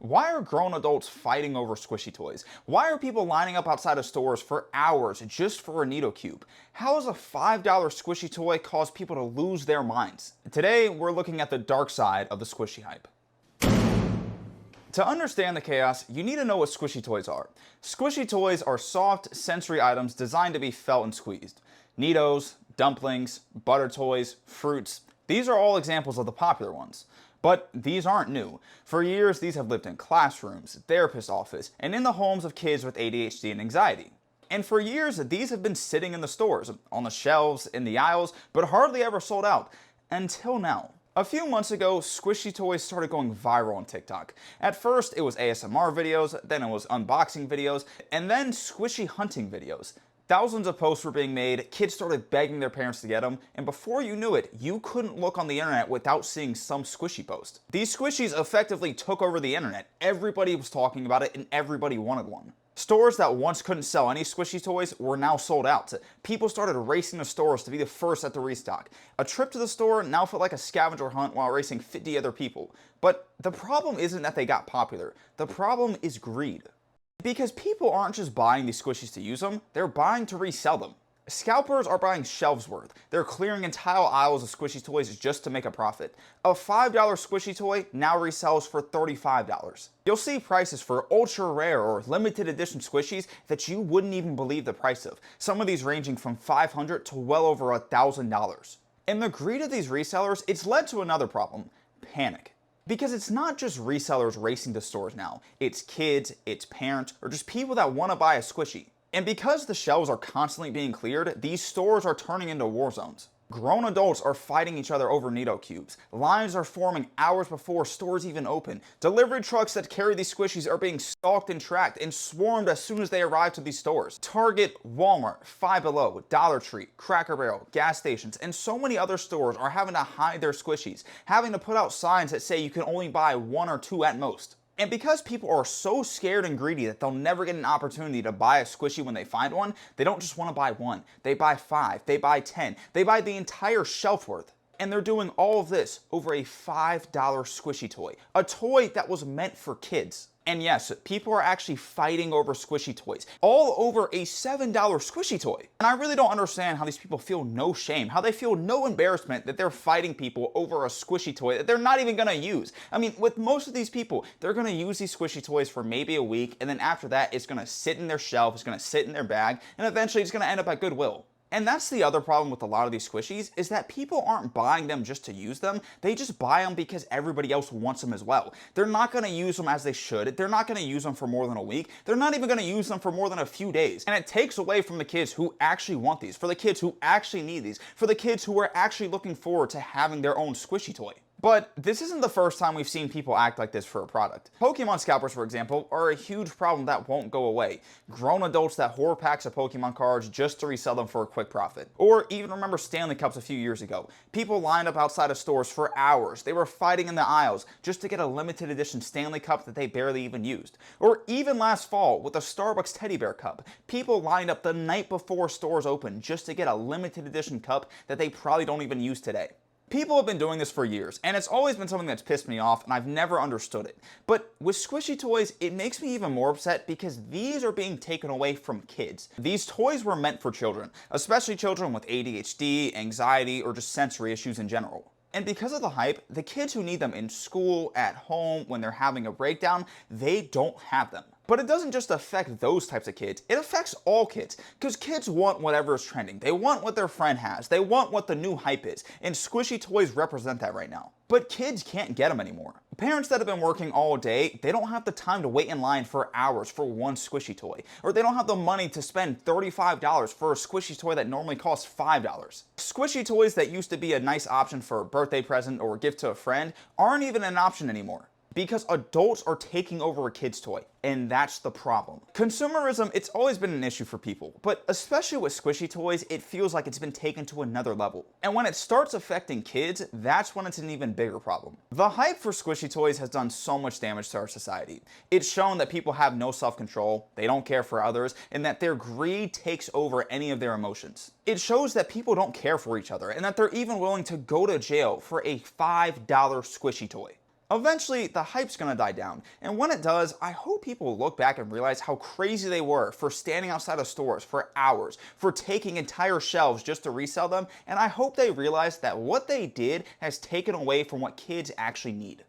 Why are grown adults fighting over squishy toys? Why are people lining up outside of stores for hours just for a needoh cube? How does a $5 squishy toy cause people to lose their minds? Today, we're looking at the dark side of the squishy hype. To understand the chaos, you need to know what squishy toys are. Squishy toys are soft, sensory items designed to be felt and squeezed. Needohs, dumplings, butter toys, fruits, these are all examples of the popular ones. But these aren't new. For years, these have lived in classrooms, therapist office, and in the homes of kids with ADHD and anxiety. And for years, these have been sitting in the stores, on the shelves, in the aisles, but hardly ever sold out. Until now. A few months ago, squishy toys started going viral on TikTok. At first, it was ASMR videos, then it was unboxing videos, and then squishy hunting videos. Thousands of posts were being made, kids started begging their parents to get them, and before you knew it, you couldn't look on the internet without seeing some squishy post. These squishies effectively took over the internet. Everybody was talking about it and everybody wanted one. Stores that once couldn't sell any squishy toys were now sold out. People started racing to stores to be the first at the restock. A trip to the store now felt like a scavenger hunt while racing 50 other people. But the problem isn't that they got popular. The problem is greed. Because people aren't just buying these squishies to use them, they're buying to resell them. Scalpers are buying shelves worth. They're clearing entire aisles of squishy toys just to make a profit. A $5 squishy toy now resells for $35. You'll see prices for ultra rare or limited edition squishies that you wouldn't even believe the price of. Some of these ranging from $500 to well over $1,000. And the greed of these resellers, it's led to another problem: panic. Because it's not just resellers racing to stores now, it's kids, it's parents, or just people that want to buy a squishy. And because the shelves are constantly being cleared, these stores are turning into war zones. Grown adults are fighting each other over needoh cubes. Lines are forming hours before stores even open. Delivery trucks that carry these squishies are being stalked and tracked and swarmed as soon as they arrive to these stores. Target, Walmart, Five Below, Dollar Tree, Cracker Barrel, gas stations, and so many other stores are having to hide their squishies, having to put out signs that say you can only buy one or two at most. And because people are so scared and greedy that they'll never get an opportunity to buy a squishy when they find one, they don't just want to buy one. They buy 5, they buy 10, they buy the entire shelf worth. And they're doing all of this over a $5 squishy toy. A toy that was meant for kids. And yes, people are actually fighting over squishy toys, all over a $7 squishy toy. And I really don't understand how these people feel no shame, how they feel no embarrassment that they're fighting people over a squishy toy that they're not even gonna use. I mean, with most of these people, they're gonna use these squishy toys for maybe a week, and then after that, it's gonna sit in their shelf, it's gonna sit in their bag, and eventually it's gonna end up at Goodwill. And that's the other problem with a lot of these squishies, is that people aren't buying them just to use them, they just buy them because everybody else wants them as well. They're not going to use them as they should, they're not going to use them for more than a week, they're not even going to use them for more than a few days. And it takes away from the kids who actually want these, for the kids who actually need these, for the kids who are actually looking forward to having their own squishy toy. But this isn't the first time we've seen people act like this for a product. Pokemon scalpers, for example, are a huge problem that won't go away. Grown adults that hoard packs of Pokemon cards just to resell them for a quick profit. Or even remember Stanley Cups a few years ago. People lined up outside of stores for hours. They were fighting in the aisles just to get a limited edition Stanley Cup that they barely even used. Or even last fall with a Starbucks teddy bear cup. People lined up the night before stores opened just to get a limited edition cup that they probably don't even use today. People have been doing this for years, and it's always been something that's pissed me off, and I've never understood it. But with squishy toys, it makes me even more upset because these are being taken away from kids. These toys were meant for children, especially children with ADHD, anxiety, or just sensory issues in general. And because of the hype, the kids who need them in school, at home, when they're having a breakdown, they don't have them. But it doesn't just affect those types of kids, it affects all kids. Because kids want whatever is trending, they want what their friend has, they want what the new hype is, and squishy toys represent that right now. But kids can't get them anymore. Parents that have been working all day, they don't have the time to wait in line for hours for one squishy toy. Or they don't have the money to spend $35 for a squishy toy that normally costs $5. Squishy toys that used to be a nice option for a birthday present or a gift to a friend aren't even an option anymore. Because adults are taking over a kid's toy, and that's the problem. Consumerism, it's always been an issue for people, but especially with squishy toys, it feels like it's been taken to another level. And when it starts affecting kids, that's when it's an even bigger problem. The hype for squishy toys has done so much damage to our society. It's shown that people have no self-control, they don't care for others, and that their greed takes over any of their emotions. It shows that people don't care for each other, and that they're even willing to go to jail for a $5 squishy toy. Eventually, the hype's gonna die down, and when it does, I hope people look back and realize how crazy they were for standing outside of stores for hours, for taking entire shelves just to resell them, and I hope they realize that what they did has taken away from what kids actually need.